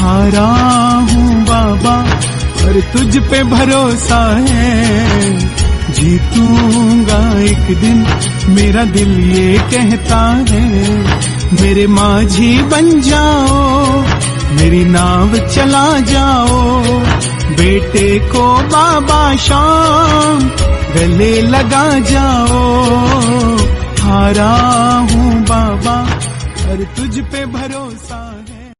हारा हूँ बाबा पर तुझ पे भरोसा है, जीतूंगा एक दिन मेरा दिल ये कहता है। मेरे माझी बन जाओ, मेरी नाव चला जाओ, बेटे को बाबा शाम गले लगा जाओ। हारा हूँ बाबा पर तुझ पे भरोसा है।